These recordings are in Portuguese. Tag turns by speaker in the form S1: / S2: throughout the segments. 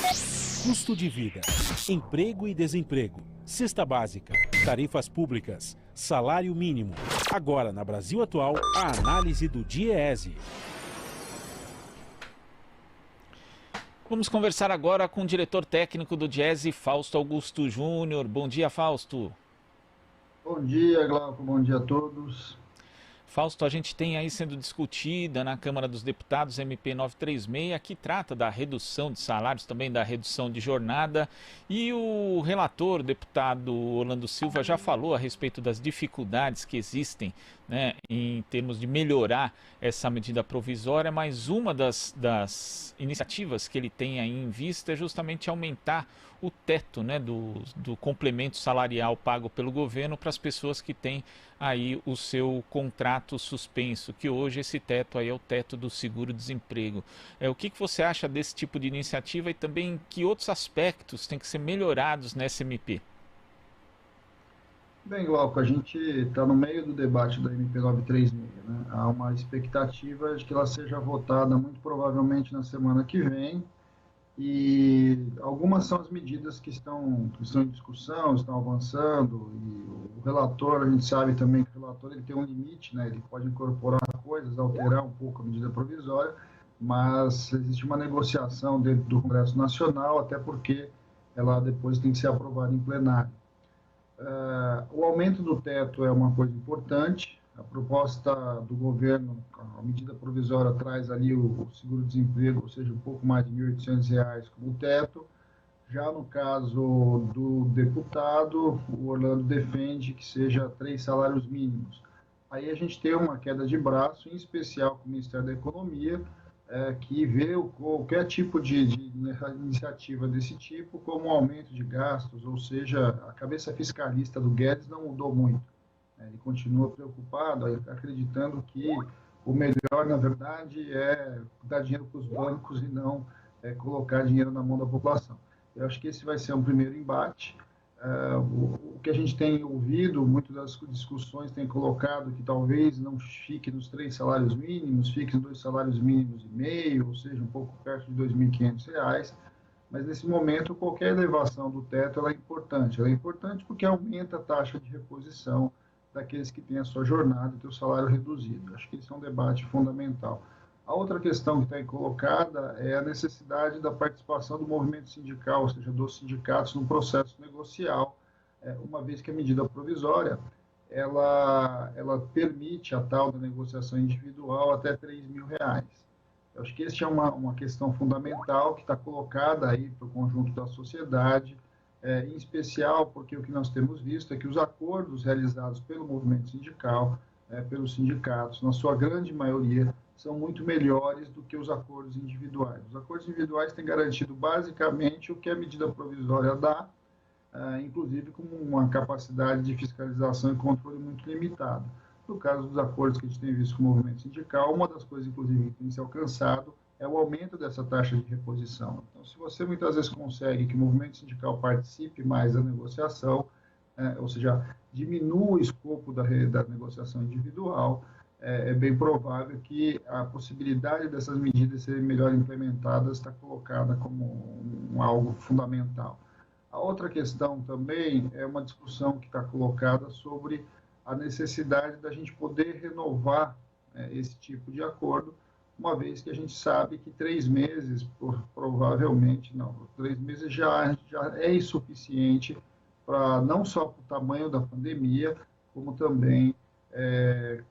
S1: Custo de vida, emprego e desemprego, cesta básica, tarifas públicas, salário mínimo. Agora, na Brasil Atual, a análise do DIEESE.
S2: Vamos conversar agora com o diretor técnico do DIEESE, Fausto Augusto Júnior. Bom dia, Fausto.
S3: Bom dia, Glauco. Bom dia a todos.
S2: Fausto, a gente tem aí sendo discutida na Câmara dos Deputados MP 936, que trata da redução de salários, também da redução de jornada, e o relator, deputado Orlando Silva, já falou a respeito das dificuldades que existem, né, em termos de melhorar essa medida provisória, mas uma das iniciativas que ele tem aí em vista é justamente aumentar o teto, né, do complemento salarial pago pelo governo para as pessoas que têm aí o seu contrato suspenso, que hoje esse teto aí é o teto do seguro-desemprego. O que você acha desse tipo de iniciativa e também que outros aspectos têm que ser melhorados nessa MP?
S3: Bem, Glauco, a gente está no meio do debate da MP 936, né? Há uma expectativa de que ela seja votada muito provavelmente na semana que vem, e algumas são as medidas que estão em discussão, estão avançando, e o relator, a gente sabe também que o relator ele tem um limite, né? Ele pode incorporar coisas, alterar um pouco a medida provisória, mas existe uma negociação dentro do Congresso Nacional, até porque ela depois tem que ser aprovada em plenário. O aumento do teto é uma coisa importante. A proposta do governo, a medida provisória, traz ali o seguro-desemprego, ou seja, um pouco mais de R$ 1.800 como teto. Já no caso do deputado, o Orlando defende que seja 3 salários mínimos. Aí a gente tem uma queda de braço, em especial com o Ministério da Economia, que vê qualquer tipo de iniciativa desse tipo como um aumento de gastos, ou seja, a cabeça fiscalista do Guedes não mudou muito. Ele continua preocupado, acreditando que o melhor, na verdade, é dar dinheiro para os bancos e não colocar dinheiro na mão da população. Eu acho que esse vai ser um primeiro embate. O que a gente tem ouvido, muitas das discussões têm colocado que talvez não fique nos 3 salários mínimos, fique nos 2 salários mínimos e meio, ou seja, um pouco perto de R$ 2.500, mas nesse momento qualquer elevação do teto ela é importante. Ela é importante porque aumenta a taxa de reposição daqueles que têm a sua jornada e têm o salário reduzido. Acho que esse é um debate fundamental. A outra questão que está aí colocada é a necessidade da participação do movimento sindical, ou seja, dos sindicatos no processo negocial, uma vez que a medida provisória ela permite a tal da negociação individual até R$ 3.000. Eu acho que essa é uma questão fundamental que está colocada aí para o conjunto da sociedade, em especial porque o que nós temos visto é que os acordos realizados pelo movimento sindical, pelos sindicatos, na sua grande maioria, são muito melhores do que os acordos individuais. Os acordos individuais têm garantido basicamente o que a medida provisória dá, inclusive com uma capacidade de fiscalização e controle muito limitada. No caso dos acordos que a gente tem visto com o movimento sindical, uma das coisas, inclusive, que tem se alcançado é o aumento dessa taxa de reposição. Então, se você muitas vezes consegue que o movimento sindical participe mais da negociação, ou seja, diminua o escopo da negociação individual, é bem provável que a possibilidade dessas medidas serem melhor implementadas está colocada como algo fundamental. A outra questão também é uma discussão que está colocada sobre a necessidade da gente poder renovar esse tipo de acordo, uma vez que a gente sabe que 3 meses, provavelmente não, 3 meses já é insuficiente para não só para o tamanho da pandemia, como também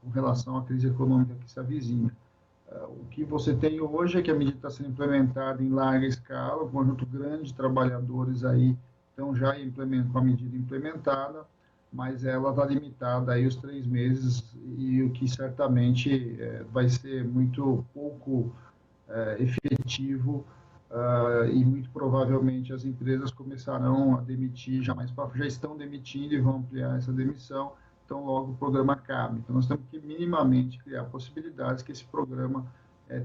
S3: com relação à crise econômica que se avizinha. O que você tem hoje é que a medida está sendo implementada em larga escala, um conjunto grande de trabalhadores aí estão já com a medida implementada, mas ela está limitada aí aos 3 meses, e o que certamente vai ser muito pouco efetivo, e muito provavelmente as empresas começarão a demitir, já estão demitindo e vão ampliar essa demissão, então logo o programa acabe. Então nós temos que minimamente criar possibilidades que esse programa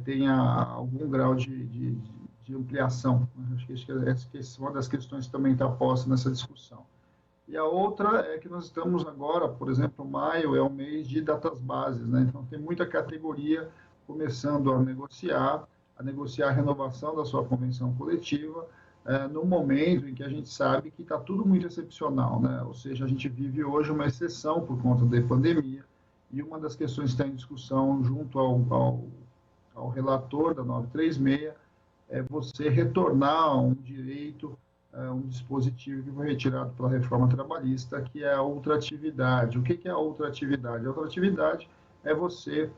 S3: tenha algum grau de ampliação. Acho que essa é uma das questões que também está posta nessa discussão. E a outra é que nós estamos agora, por exemplo, maio é o mês de datas bases, né? Então tem muita categoria começando a negociar a renovação da sua convenção coletiva, no momento em que a gente sabe que está tudo muito excepcional, né? Ou seja, a gente vive hoje uma exceção por conta da pandemia, e uma das questões que está em discussão junto ao relator da 936 é você retornar um direito, um dispositivo que foi retirado pela reforma trabalhista, que é a ultratividade. O que é a ultratividade? A ultratividade é você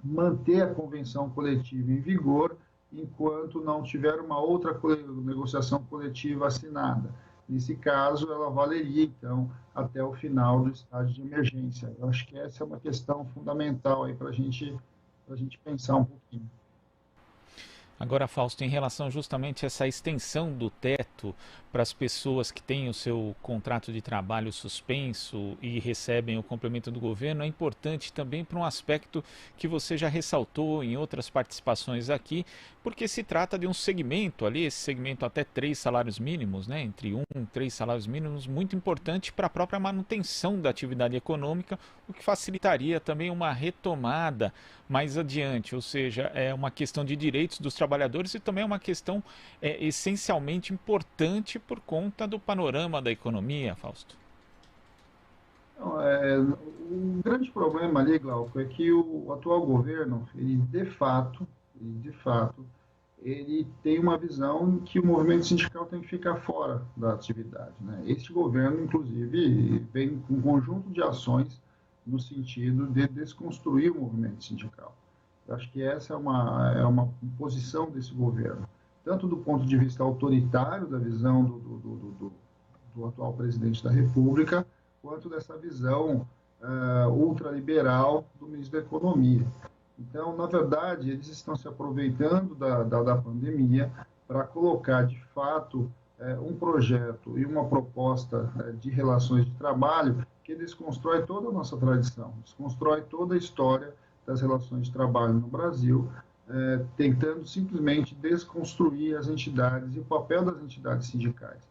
S3: manter a convenção coletiva em vigor enquanto não tiver uma outra negociação coletiva assinada. Nesse caso, ela valeria, então, até o final do estágio de emergência. Eu acho que essa é uma questão fundamental aí para a gente pensar um pouquinho.
S2: Agora, Fausto, em relação justamente a essa extensão do teto para as pessoas que têm o seu contrato de trabalho suspenso e recebem o complemento do governo, é importante também para um aspecto que você já ressaltou em outras participações aqui, porque se trata de um segmento ali, esse segmento até 3 salários mínimos, né, entre 1 e 3 salários mínimos, muito importante para a própria manutenção da atividade econômica, o que facilitaria também uma retomada mais adiante, ou seja, é uma questão de direitos dos trabalhadores e também é uma questão essencialmente importante por conta do panorama da economia, Fausto.
S3: O grande problema ali, Glauco, é que o atual governo, ele de fato, ele tem uma visão que o movimento sindical tem que ficar fora da atividade, né? Este governo, inclusive, vem com um conjunto de ações no sentido de desconstruir o movimento sindical. Eu acho que essa é uma posição desse governo, tanto do ponto de vista autoritário, da visão do atual presidente da República, quanto dessa visão ultraliberal do ministro da Economia. Então, na verdade, eles estão se aproveitando da pandemia para colocar, de fato, um projeto e uma proposta de relações de trabalho que desconstrói toda a nossa tradição, desconstrói toda a história das relações de trabalho no Brasil, tentando simplesmente desconstruir as entidades e o papel das entidades sindicais.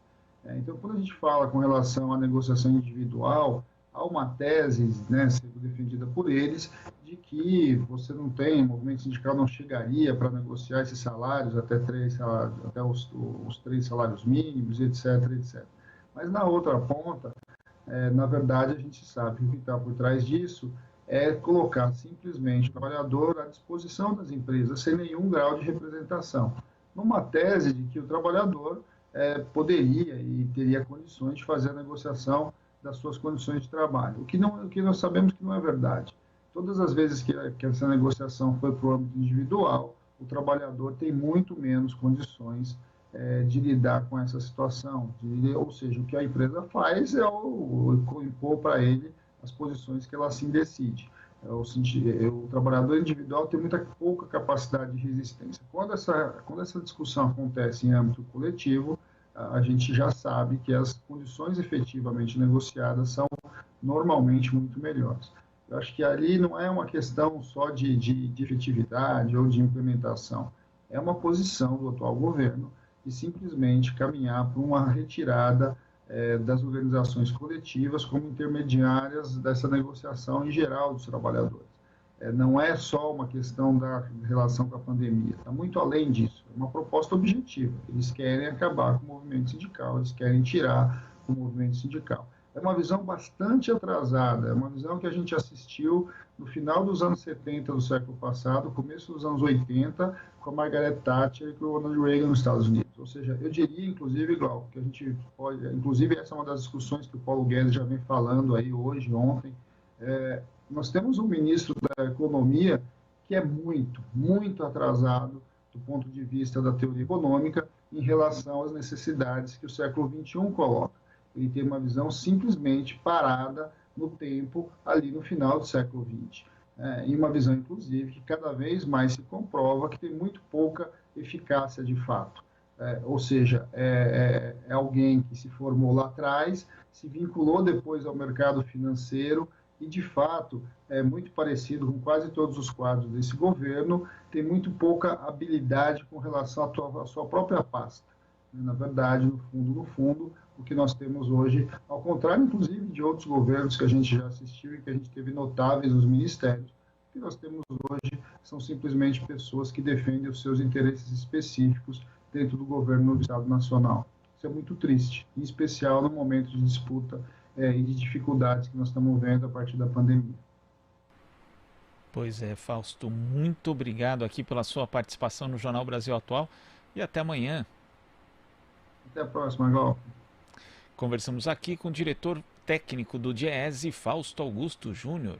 S3: Então, quando a gente fala com relação à negociação individual, há uma tese, né, sendo defendida por eles, de que você não tem, o movimento sindical não chegaria para negociar esses salários até os 3 salários mínimos, etc, etc. Mas na outra ponta, na verdade, a gente sabe que o que está por trás disso é colocar simplesmente o trabalhador à disposição das empresas, sem nenhum grau de representação. Numa tese de que o trabalhador poderia e teria condições de fazer a negociação das suas condições de trabalho, o que nós sabemos que não é verdade. Todas as vezes que essa negociação foi para o âmbito individual, o trabalhador tem muito menos condições de lidar com essa situação, ou seja, o que a empresa faz é impor para ele as posições que ela assim decide. O trabalhador individual tem pouca capacidade de resistência. Quando essa discussão acontece em âmbito coletivo, a gente já sabe que as condições efetivamente negociadas são normalmente muito melhores. Eu acho que ali não é uma questão só de efetividade ou de implementação, é uma posição do atual governo de simplesmente caminhar para uma retirada das organizações coletivas como intermediárias dessa negociação em geral dos trabalhadores. Não é só uma questão da relação com a pandemia, está muito além disso. É uma proposta objetiva. Eles querem acabar com o movimento sindical, eles querem tirar o movimento sindical. É uma visão bastante atrasada, é uma visão que a gente assistiu no final dos anos 70 do século passado, começo dos anos 80, com a Margaret Thatcher e com o Ronald Reagan nos Estados Unidos. Ou seja, eu diria, inclusive, Glauco, que a gente pode... Inclusive, essa é uma das discussões que o Paulo Guedes já vem falando aí hoje, ontem. Nós temos um ministro da Economia que é muito, muito atrasado do ponto de vista da teoria econômica em relação às necessidades que o século XXI coloca. Ele tem uma visão simplesmente parada no tempo, ali no final do século XX. E uma visão, inclusive, que cada vez mais se comprova que tem muito pouca eficácia de fato. Ou seja, é alguém que se formou lá atrás, se vinculou depois ao mercado financeiro e, de fato, é muito parecido com quase todos os quadros desse governo, tem muito pouca habilidade com relação à sua própria pasta. Na verdade, no fundo, o que nós temos hoje, ao contrário, inclusive, de outros governos que a gente já assistiu e que a gente teve notáveis nos ministérios, o que nós temos hoje são simplesmente pessoas que defendem os seus interesses específicos dentro do governo do Estado Nacional. Isso é muito triste, em especial no momento de disputa e de dificuldades que nós estamos vendo a partir da pandemia.
S2: Pois é, Fausto, muito obrigado aqui pela sua participação no Jornal Brasil Atual e até amanhã.
S3: Até a próxima, Gal.
S2: Conversamos aqui com o diretor técnico do DIEESE, Fausto Augusto Júnior.